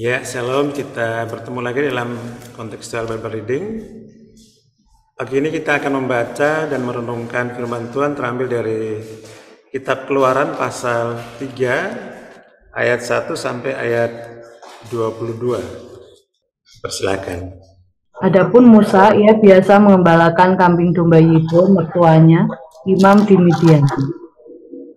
Ya, shalom. Kita bertemu lagi dalam kontekstual Bible Reading. Pagi ini kita akan membaca dan merenungkan firman Tuhan terambil dari Kitab Keluaran pasal 3 ayat 1 sampai ayat 22. Persilakan. Adapun Musa, ia biasa mengembalakan kambing domba Yitro, mertuanya, imam di Midian.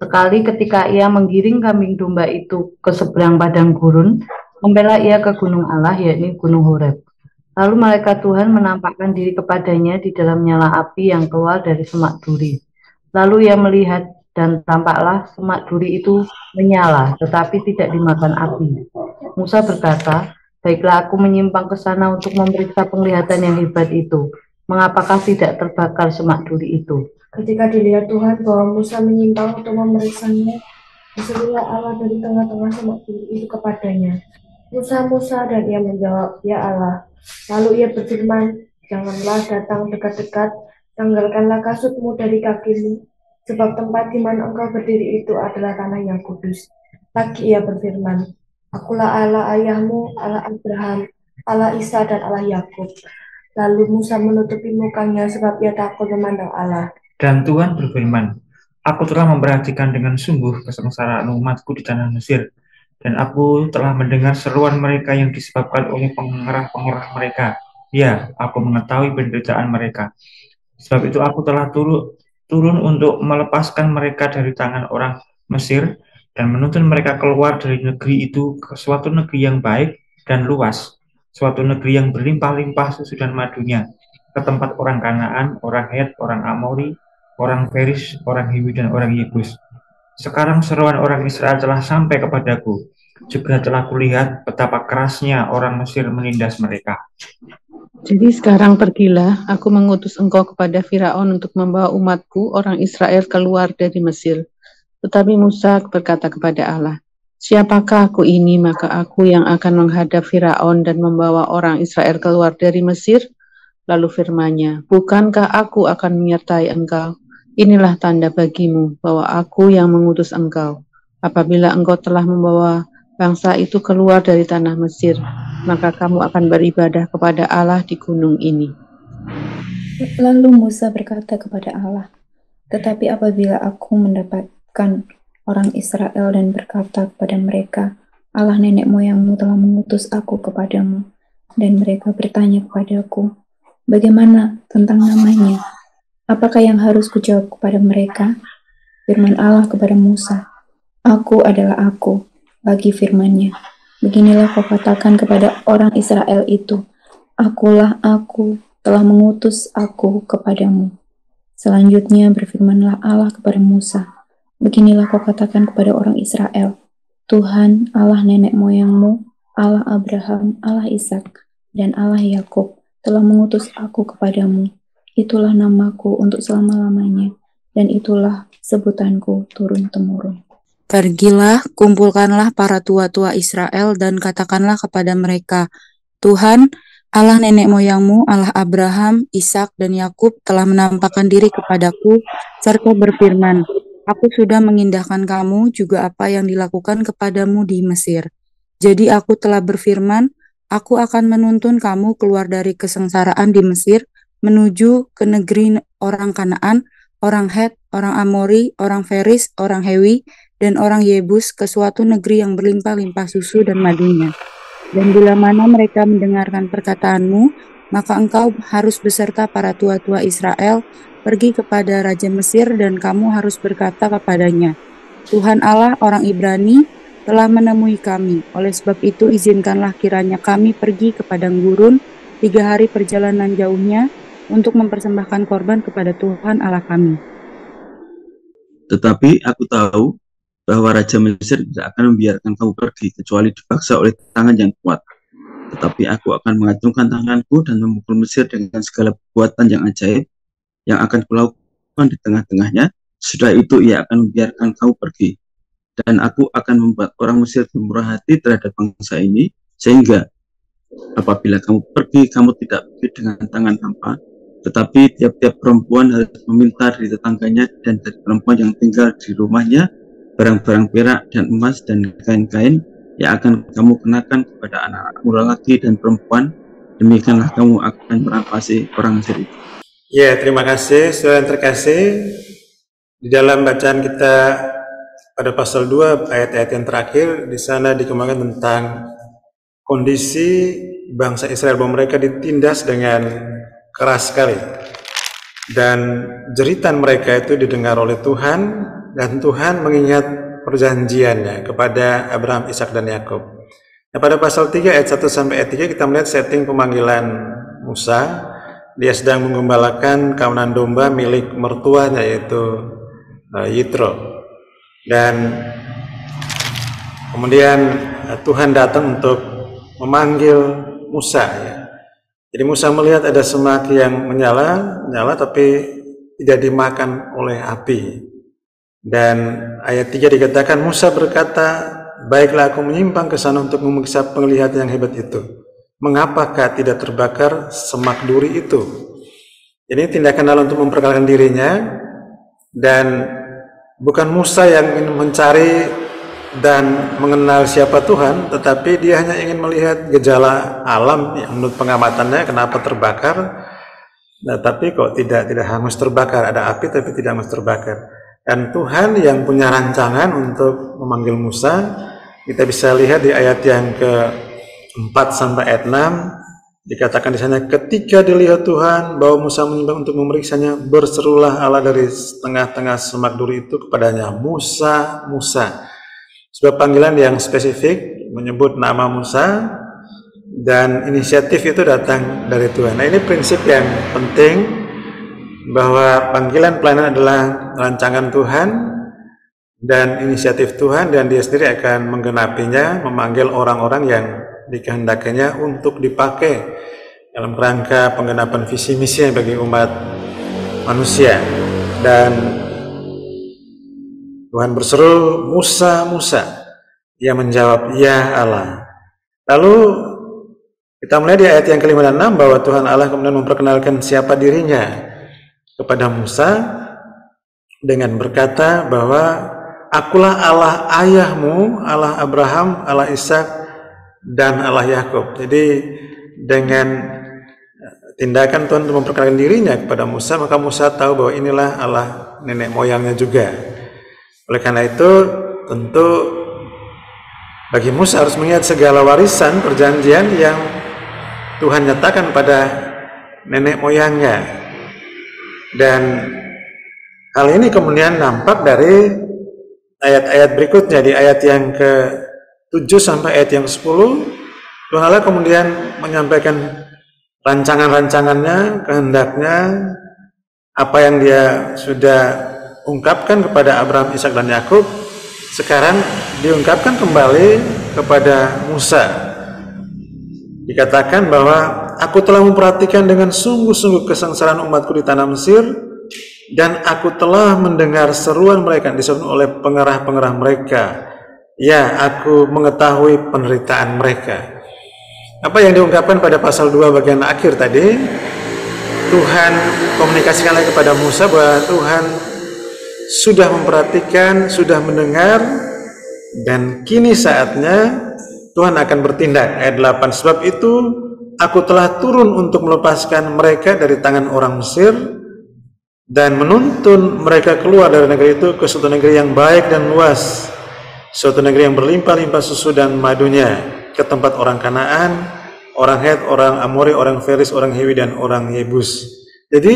Sekali ketika ia menggiring kambing domba itu ke seberang padang gurun, membela ia ke gunung Allah, yakni gunung Horeb. Lalu malaikat Tuhan menampakkan diri kepadanya di dalam nyala api yang keluar dari semak duri. Lalu ia melihat dan tampaklah semak duri itu menyala, tetapi tidak dimakan api. Musa berkata, "Baiklah, aku menyimpang ke sana untuk memeriksa penglihatan yang hebat itu. Mengapakah tidak terbakar semak duri itu?" Ketika dilihat Tuhan bahwa Musa menyimpang untuk memeriksanya, berserulah Allah dari tengah-tengah semak duri itu kepadanya, "Musa, Musa," dan ia menjawab, "Ya Allah." Lalu ia berfirman, "Janganlah datang dekat-dekat, tanggalkanlah kasutmu dari kakimu, sebab tempat di mana engkau berdiri itu adalah tanah yang kudus." Lagi ia berfirman, "Akulah Allah ayahmu, Allah Abraham, Allah Ishak dan Allah Yakub." Lalu Musa menutupi mukanya sebab ia takut memandang Allah. Dan Tuhan berfirman, "Aku telah memperhatikan dengan sungguh kesengsaraan umatku di tanah Mesir, dan aku telah mendengar seruan mereka yang disebabkan oleh pengerah-pengerah mereka. Ya, aku mengetahui penderitaan mereka. Sebab itu aku telah turun untuk melepaskan mereka dari tangan orang Mesir dan menuntun mereka keluar dari negeri itu ke suatu negeri yang baik dan luas, suatu negeri yang berlimpah-limpah susu dan madunya, ke tempat orang Kanaan, orang Het, orang Amori, orang Feris, orang Hiwi, dan orang Yebus. Sekarang seruan orang Israel telah sampai kepadaku. Juga telah kulihat betapa kerasnya orang Mesir menindas mereka. Jadi sekarang pergilah, aku mengutus engkau kepada Firaun untuk membawa umatku, orang Israel, keluar dari Mesir. Tetapi Musa berkata kepada Allah, "Siapakah aku ini, maka aku yang akan menghadap Firaun dan membawa orang Israel keluar dari Mesir?" Lalu firman-Nya, "Bukankah aku akan menyertai engkau? Inilah tanda bagimu bahwa aku yang mengutus engkau. Apabila engkau telah membawa bangsa itu keluar dari tanah Mesir, maka kamu akan beribadah kepada Allah di gunung ini." Lalu Musa berkata kepada Allah, "Tetapi apabila aku mendapatkan orang Israel dan berkata kepada mereka, Allah nenek moyangmu telah mengutus aku kepadamu, dan mereka bertanya kepadaku, bagaimana tentang namanya? Apakah yang harus kujawab kepada mereka?" Firman Allah kepada Musa, "Aku adalah aku." Lagi firman-Nya, "Beginilah kau katakan kepada orang Israel itu, Akulah aku, telah mengutus aku kepadamu." Selanjutnya berfirmanlah Allah kepada Musa, "Beginilah kau katakan kepada orang Israel, Tuhan Allah nenek moyangmu, Allah Abraham, Allah Ishak, dan Allah Yakub telah mengutus aku kepadamu. Itulah namaku untuk selama-lamanya, dan itulah sebutanku turun-temurun." Pergilah, kumpulkanlah para tua-tua Israel dan katakanlah kepada mereka, Tuhan, Allah nenek moyangmu, Allah Abraham, Ishak, dan Yakub telah menampakkan diri kepadaku, serta berfirman, aku sudah mengindahkan kamu juga apa yang dilakukan kepadamu di Mesir. Jadi aku telah berfirman, aku akan menuntun kamu keluar dari kesengsaraan di Mesir, menuju ke negeri orang Kanaan, orang Het, orang Amori, orang Feris, orang Hewi, dan orang Yebus ke suatu negeri yang berlimpah-limpah susu dan madunya. Dan bila mana mereka mendengarkan perkataanmu, maka engkau harus beserta para tua-tua Israel pergi kepada Raja Mesir dan kamu harus berkata kepadanya, Tuhan Allah orang Ibrani telah menemui kami. Oleh sebab itu izinkanlah kiranya kami pergi ke padang gurun 3 hari perjalanan jauhnya untuk mempersembahkan korban kepada Tuhan Allah kami. Tetapi aku tahu bahwa Raja Mesir tidak akan membiarkan kamu pergi kecuali dipaksa oleh tangan yang kuat. Tetapi aku akan mengacungkan tanganku dan memukul Mesir dengan segala perbuatan yang ajaib yang akan kulakukan di tengah-tengahnya. Sudah itu ia akan membiarkan kamu pergi. Dan aku akan membuat orang Mesir bermurah hati terhadap bangsa ini, sehingga apabila kamu pergi, kamu tidak pergi dengan tangan hampa, tetapi tiap-tiap perempuan harus meminta dari tetangganya dan dari perempuan yang tinggal di rumahnya barang-barang perak dan emas dan kain-kain yang akan kamu kenakan kepada anak-anakmu lelaki dan perempuan, demikianlah kamu akan merampasi orang Mesir itu. Ya, terima kasih saudara yang terkasih. Di dalam bacaan kita pada pasal 2 ayat-ayat yang terakhir, di sana dikembangkan tentang kondisi bangsa Israel bahwa mereka ditindas dengan keras sekali. Dan jeritan mereka itu didengar oleh Tuhan, dan Tuhan mengingat perjanjiannya kepada Abraham, Ishak dan Yakub. Nah, pada pasal 3 ayat 1 sampai ayat 3 kita melihat setting pemanggilan Musa. Dia sedang menggembalakan kawanan domba milik mertuanya, yaitu Yitro. Dan kemudian Tuhan datang untuk memanggil Musa, ya. Jadi Musa melihat ada semak yang menyala tapi tidak dimakan oleh api. Dan ayat 3 dikatakan, Musa berkata, baiklah aku menyimpang ke sana untuk memeriksa penglihatan yang hebat itu. Mengapakah tidak terbakar semak duri itu? Jadi tindakan Allah untuk memperkenalkan dirinya, dan bukan Musa yang ingin mencari dan mengenal siapa Tuhan, tetapi dia hanya ingin melihat gejala alam yang menurut pengamatannya kenapa terbakar. Nah, tapi kok tidak hangus terbakar, ada api tapi tidak hangus terbakar. Dan Tuhan yang punya rancangan untuk memanggil Musa, kita bisa lihat di ayat yang ke-4 sampai ayat 6. Dikatakan di sana, ketika dilihat Tuhan bahwa Musa menyimpang untuk memeriksanya, berserulah Allah dari tengah-tengah semak duri itu kepadanya, Musa, Musa. Sebuah panggilan yang spesifik menyebut nama Musa, dan inisiatif itu datang dari Tuhan. Nah, ini prinsip yang penting, bahwa panggilan pelayanan adalah rancangan Tuhan dan inisiatif Tuhan, dan dia sendiri akan menggenapinya, memanggil orang-orang yang dikehendakinya untuk dipakai dalam rangka penggenapan visi misi bagi umat manusia. Dan Tuhan berseru, Musa, Musa. Ia menjawab, ya Allah. Lalu kita mulai di ayat yang ke-5 dan 6 bahwa Tuhan Allah kemudian memperkenalkan siapa dirinya kepada Musa dengan berkata bahwa akulah Allah ayahmu, Allah Abraham, Allah Ishak dan Allah Yakub. Jadi dengan tindakan Tuhan untuk memperkenalkan dirinya kepada Musa, maka Musa tahu bahwa inilah Allah nenek moyangnya juga. Oleh karena itu, tentu bagi Musa harus mengingat segala warisan perjanjian yang Tuhan nyatakan pada nenek moyangnya. Dan hal ini kemudian nampak dari ayat-ayat berikutnya. Di ayat yang ke-7 sampai ayat yang 10, Tuhan Allah kemudian menyampaikan rancangan-rancangannya, kehendaknya, apa yang dia sudah ungkapkan kepada Abraham, Ishak dan Yakub, sekarang diungkapkan kembali kepada Musa. Dikatakan bahwa aku telah memperhatikan dengan sungguh-sungguh kesengsaraan umatku di tanah Mesir, dan aku telah mendengar seruan mereka disebut oleh pengerah-pengerah mereka. Ya, aku mengetahui penderitaan mereka. Apa yang diungkapkan pada pasal 2 bagian akhir tadi, Tuhan komunikasikan lagi kepada Musa bahwa Tuhan sudah memperhatikan, sudah mendengar, dan kini saatnya Tuhan akan bertindak. Ayat 8, sebab itu aku telah turun untuk melepaskan mereka dari tangan orang Mesir dan menuntun mereka keluar dari negeri itu ke suatu negeri yang baik dan luas, suatu negeri yang berlimpah-limpah susu dan madunya, ke tempat orang Kanaan, orang Het, orang Amori, orang Feris, orang Hewi, dan orang Yebus. Jadi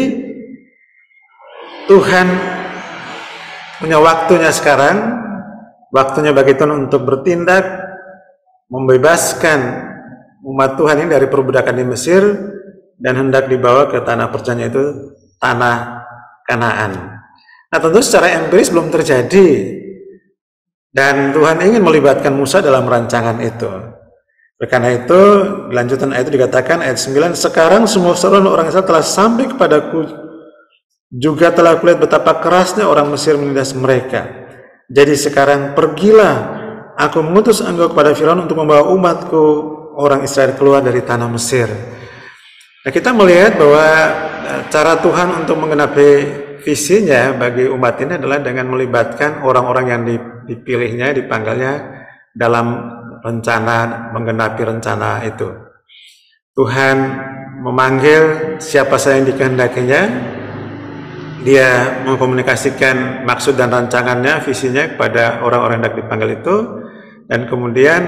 Tuhan punya waktunya sekarang, waktunya bagi Tuhan untuk bertindak, membebaskan umat Tuhan ini dari perbudakan di Mesir, dan hendak dibawa ke tanah perjanjian, itu tanah Kanaan. Nah, tentu secara empiris belum terjadi, dan Tuhan ingin melibatkan Musa dalam rancangan itu. Karena itu, lanjutan ayat itu dikatakan, ayat 9, sekarang semua seruan orang Israel telah sampai kepadaku, juga telah kulihat betapa kerasnya orang Mesir menindas mereka. Jadi sekarang pergilah, aku mengutus engkau kepada Firaun untuk membawa umatku orang Israel keluar dari tanah Mesir. Nah, kita melihat bahwa cara Tuhan untuk menggenapi visinya bagi umat ini adalah dengan melibatkan orang-orang yang dipilihnya, dipanggilnya dalam menggenapi rencana itu. Tuhan memanggil siapa saja yang dikehendakinya, dia mengkomunikasikan maksud dan rancangannya, visinya kepada orang-orang yang dipanggil itu, dan kemudian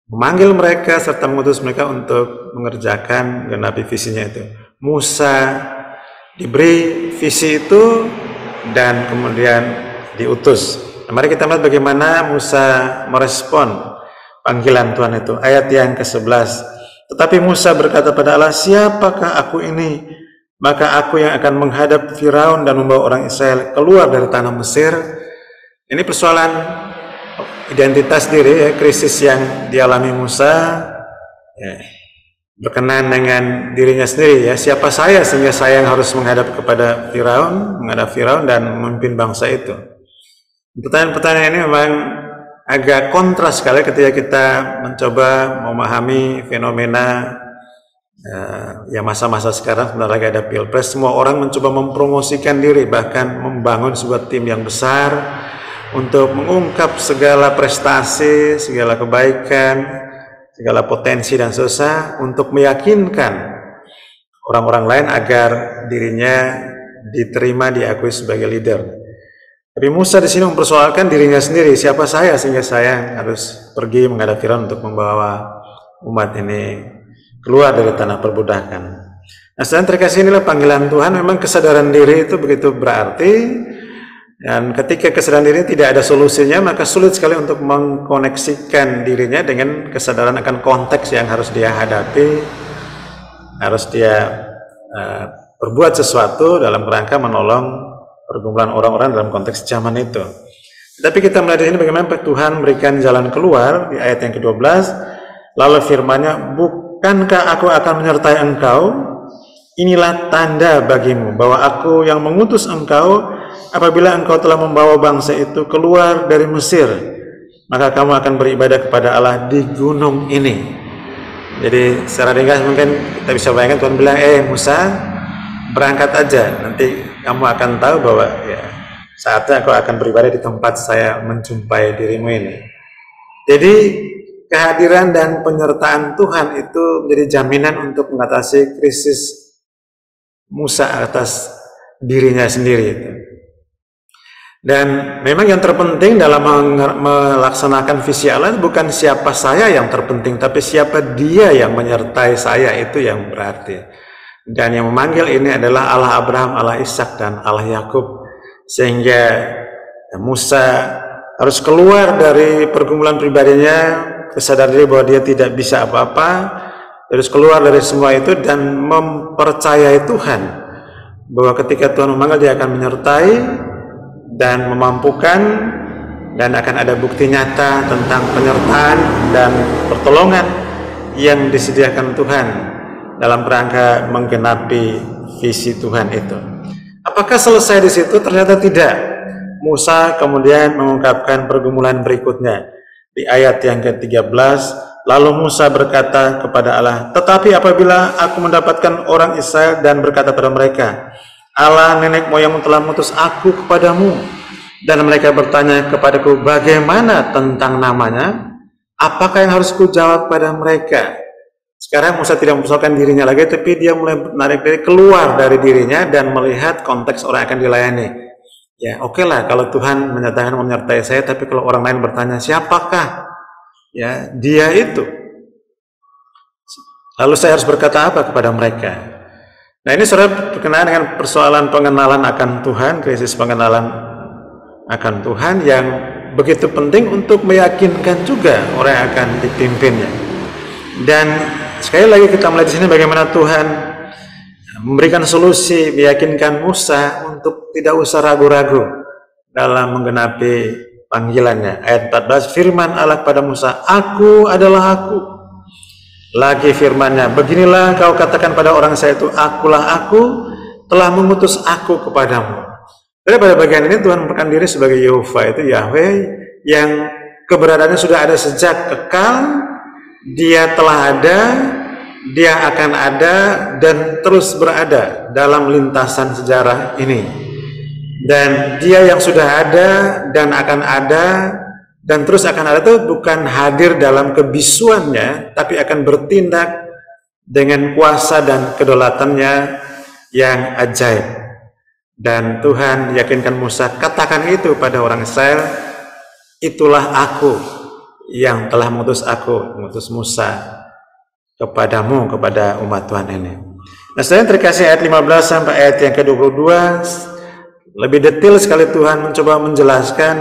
memanggil mereka serta mengutus mereka untuk mengerjakan genapi visinya itu. Musa diberi visi itu dan kemudian diutus. Nah, mari kita lihat bagaimana Musa merespon panggilan Tuhan itu. Ayat yang ke-11. Tetapi Musa berkata pada Allah, siapakah aku ini? Maka aku yang akan menghadap Firaun dan membawa orang Israel keluar dari tanah Mesir. Ini persoalan identitas diri, ya, krisis yang dialami Musa, ya, berkenaan dengan dirinya sendiri, ya, siapa saya sehingga saya yang harus menghadap kepada menghadap Firaun dan memimpin bangsa itu. Pertanyaan-pertanyaan ini memang agak kontras sekali ketika kita mencoba memahami fenomena ya masa-masa sekarang. Sebentar lagi ada Pilpres, semua orang mencoba mempromosikan diri, bahkan membangun sebuah tim yang besar untuk mengungkap segala prestasi, segala kebaikan, segala potensi dan seterusnya, untuk meyakinkan orang-orang lain agar dirinya diterima, diakui sebagai leader. Tapi Musa di sini mempersoalkan dirinya sendiri, siapa saya sehingga saya harus pergi menghadap Firaun untuk membawa umat ini keluar dari tanah perbudakan. Nah, sedang terkasih, inilah panggilan Tuhan. Memang kesadaran diri itu begitu berarti, dan ketika kesadaran diri tidak ada solusinya, maka sulit sekali untuk mengkoneksikan dirinya dengan kesadaran akan konteks yang harus dia hadapi, harus dia berbuat sesuatu dalam rangka menolong pergumulan orang-orang dalam konteks zaman itu. Tapi kita melihat di sini bagaimana Tuhan memberikan jalan keluar di ayat yang ke-12. Lalu firman-Nya, bukankah aku akan menyertai engkau? Inilah tanda bagimu bahwa aku yang mengutus engkau. Apabila engkau telah membawa bangsa itu keluar dari Mesir, maka kamu akan beribadah kepada Allah di gunung ini. Jadi secara ringkas mungkin kita bisa bayangkan Tuhan bilang, Musa, berangkat aja, nanti kamu akan tahu bahwa ya saatnya aku akan beribadah di tempat saya menjumpai dirimu ini. Jadi kehadiran dan penyertaan Tuhan itu menjadi jaminan untuk mengatasi krisis Musa atas dirinya sendiri itu. Dan memang yang terpenting dalam melaksanakan visi Allah bukan siapa saya yang terpenting, tapi siapa dia yang menyertai saya, itu yang berarti. Dan yang memanggil ini adalah Allah Abraham, Allah Ishak, dan Allah Yakub. Sehingga Musa harus keluar dari pergumulan pribadinya, kesadaran diri bahwa dia tidak bisa apa-apa, harus keluar dari semua itu dan mempercayai Tuhan bahwa ketika Tuhan memanggil, dia akan menyertai dan memampukan, dan akan ada bukti nyata tentang penyertaan dan pertolongan yang disediakan Tuhan dalam rangka menggenapi visi Tuhan itu. Apakah selesai di situ? Ternyata tidak. Musa kemudian mengungkapkan pergumulan berikutnya di ayat yang ke-13. Lalu Musa berkata kepada Allah, tetapi apabila aku mendapatkan orang Israel dan berkata pada mereka, Allah nenek moyangmu telah mengutus aku kepadamu, dan mereka bertanya kepadaku, bagaimana tentang namanya? Apakah yang harus kujawab pada mereka? Sekarang Musa tidak mempersoalkan dirinya lagi, tapi dia mulai menarik diri keluar dari dirinya dan melihat konteks orang yang akan dilayani. Ya, oke lah kalau Tuhan menyatakan menyertai saya, tapi kalau orang lain bertanya, siapakah ya dia itu? Lalu saya harus berkata apa kepada mereka? Nah, ini saudara berkenaan dengan persoalan pengenalan akan Tuhan, krisis pengenalan akan Tuhan yang begitu penting untuk meyakinkan juga orang yang akan dipimpinnya. Dan sekali lagi kita melihat di sini bagaimana Tuhan memberikan solusi, meyakinkan Musa untuk tidak usah ragu-ragu dalam menggenapi panggilannya. Ayat 14, firman Allah kepada Musa, aku adalah aku. Lagi firman-Nya, beginilah kau katakan pada orang saya itu, akulah aku, telah mengutus aku kepadamu. Jadi pada bagian ini Tuhan memperkenalkan diri sebagai Yehova, itu Yahweh, yang keberadaannya sudah ada sejak kekal. Dia telah ada, dia akan ada, dan terus berada dalam lintasan sejarah ini. Dan dia yang sudah ada dan akan ada dan terus akan ada itu bukan hadir dalam kebisuannya, tapi akan bertindak dengan kuasa dan kedaulatannya yang ajaib. Dan Tuhan yakinkan Musa, katakan itu pada orang Israel, itulah aku yang telah mengutus Musa kepadamu, kepada umat Tuhan ini. Nah, setelah terkasih ayat 15 sampai ayat yang ke-22, lebih detail sekali Tuhan mencoba menjelaskan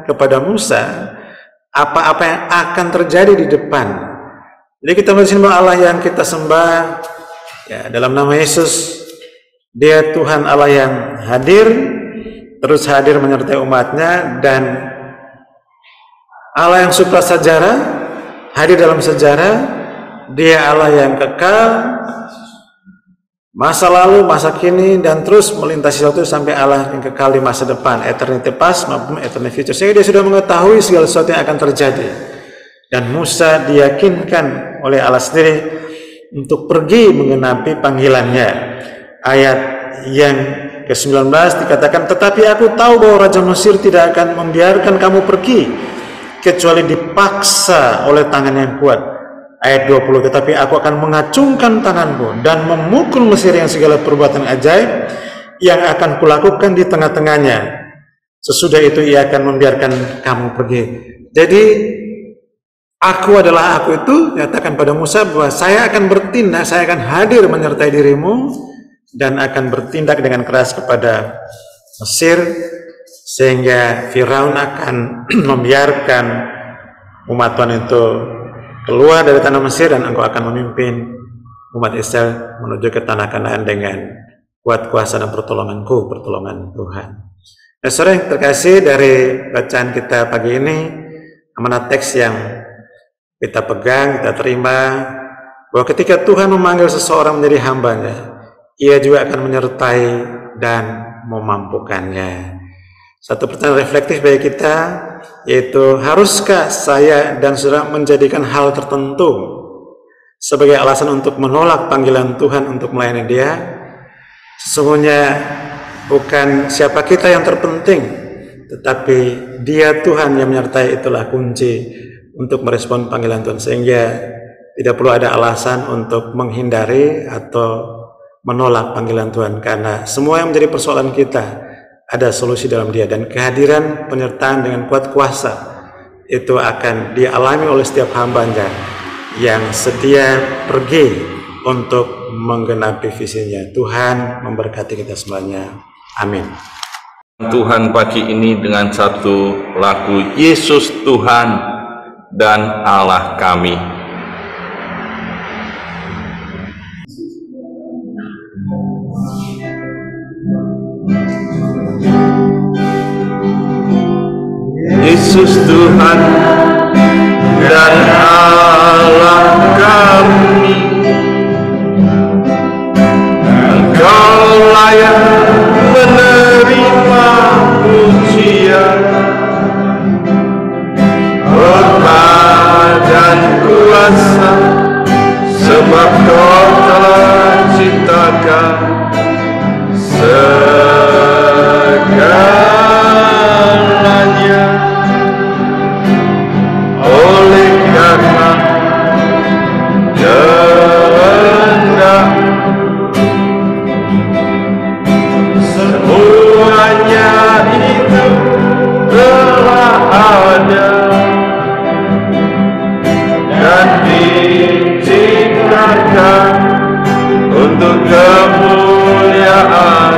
kepada Musa apa-apa yang akan terjadi di depan. Jadi kita melihat bahwa Allah yang kita sembah, ya, dalam nama Yesus, Dia Tuhan Allah yang hadir, terus hadir menyertai umatnya, dan Allah yang supra sejarah, hadir dalam sejarah. Dia Allah yang kekal, masa lalu, masa kini, dan terus melintasi waktu sampai Allah yang kekal di masa depan, eternity past maupun eternity future. Sehingga Dia sudah mengetahui segala sesuatu yang akan terjadi. Dan Musa diyakinkan oleh Allah sendiri untuk pergi menggenapi panggilannya. Ayat yang ke-19 dikatakan, tetapi aku tahu bahwa Raja Mesir tidak akan membiarkan kamu pergi kecuali dipaksa oleh tangan yang kuat. Ayat 20, tetapi aku akan mengacungkan tanganku dan memukul Mesir yang segala perbuatan ajaib yang akan kulakukan di tengah-tengahnya. Sesudah itu ia akan membiarkan kamu pergi. Jadi aku adalah aku itu, nyatakan pada Musa bahwa saya akan bertindak, saya akan hadir menyertai dirimu dan akan bertindak dengan keras kepada Mesir, sehingga Firaun akan membiarkan umat Tuhan itu keluar dari tanah Mesir, dan engkau akan memimpin umat Israel menuju ke tanah Kanaan dengan kuat kuasa dan pertolongan Tuhan. Nah, saudara yang terkasih, dari bacaan kita pagi ini, amanat teks yang kita pegang, kita terima, bahwa ketika Tuhan memanggil seseorang menjadi hambanya, Ia juga akan menyertai dan memampukannya. Satu pertanyaan reflektif bagi kita, yaitu haruskah saya dan saudara menjadikan hal tertentu sebagai alasan untuk menolak panggilan Tuhan untuk melayani Dia? Sesungguhnya bukan siapa kita yang terpenting, tetapi Dia Tuhan yang menyertai, itulah kunci untuk merespon panggilan Tuhan, sehingga tidak perlu ada alasan untuk menghindari atau menolak panggilan Tuhan, karena semua yang menjadi persoalan kita ada solusi dalam Dia, dan kehadiran penyertaan dengan kuat kuasa itu akan dialami oleh setiap hamba-Nya yang setia pergi untuk menggenapi visinya. Tuhan memberkati kita semuanya. Amin. Tuhan pagi ini dengan satu lagu Yesus Tuhan dan Allah kami. Yesus Tuhan dan Allah kami, Engkau layak menerima pujian, hormat dan kuasa, sebab Kau telah ciptakan segalanya. Oleh karena kehendak semuanya itu telah ada dan diciptakan untuk kemuliaan.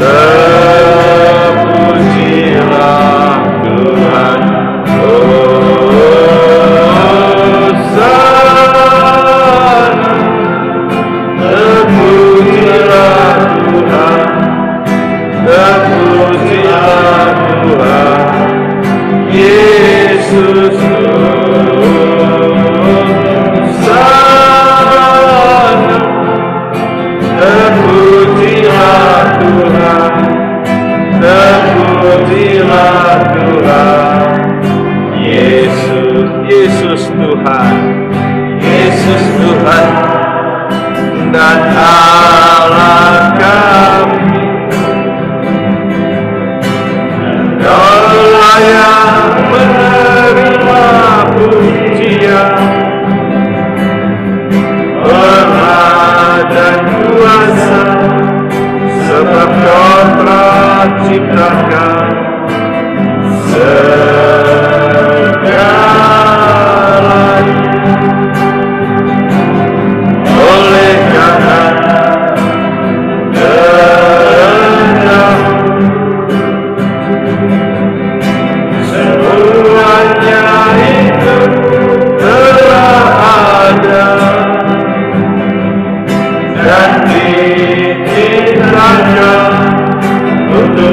Terpujilah Tuhan. Terpujilah Tuhan, terpujilah Tuhan, Yesus Tuhan. Terpujilah Tuhan, terpujilah Tuhan, Yesus, Yesus Tuhan, Yesus Tuhan dan Allah kami. Engkau layak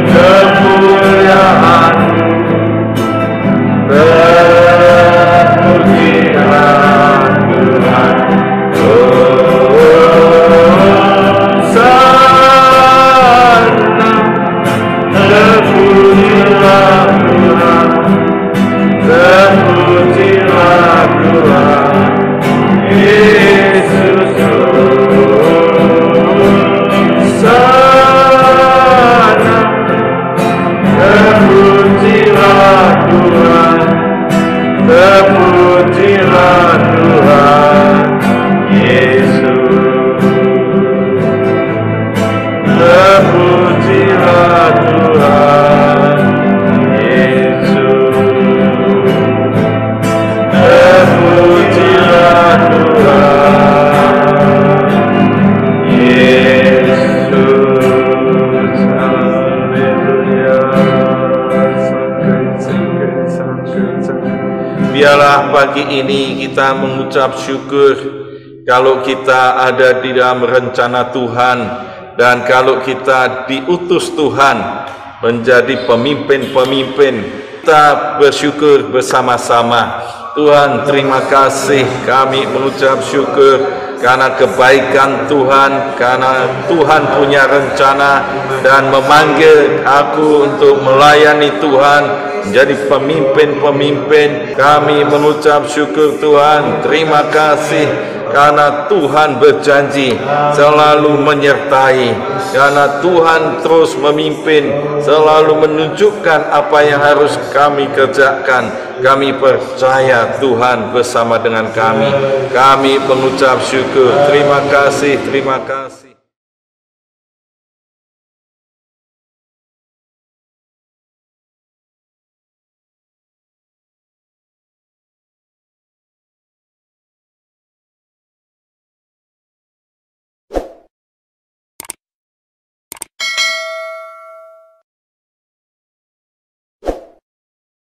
kemuliaan. Terpujilah Tuhan. Hosana. Terpujilah Tuhan. Terpujilah Tuhan. Yesus. Hosana. Terpujilah Tuhan. Terpujilah Tuhan Yesus. Terpujilah Tuhan Yesus. Terpujilah Tuhan Yesus. Haleluya. Biarlah pagi ini kita mengucap syukur kalau kita ada di dalam rencana Tuhan dan kalau kita diutus Tuhan menjadi pemimpin-pemimpin. Kita bersyukur bersama-sama. Tuhan, terima kasih, kami mengucap syukur karena kebaikan Tuhan, karena Tuhan punya rencana dan memanggil aku untuk melayani Tuhan, menjadi pemimpin-pemimpin. Kami mengucap syukur Tuhan, terima kasih karena Tuhan berjanji selalu menyertai, karena Tuhan terus memimpin, selalu menunjukkan apa yang harus kami kerjakan. Kami percaya Tuhan bersama dengan kami. Kami mengucap syukur. Terima kasih, terima kasih.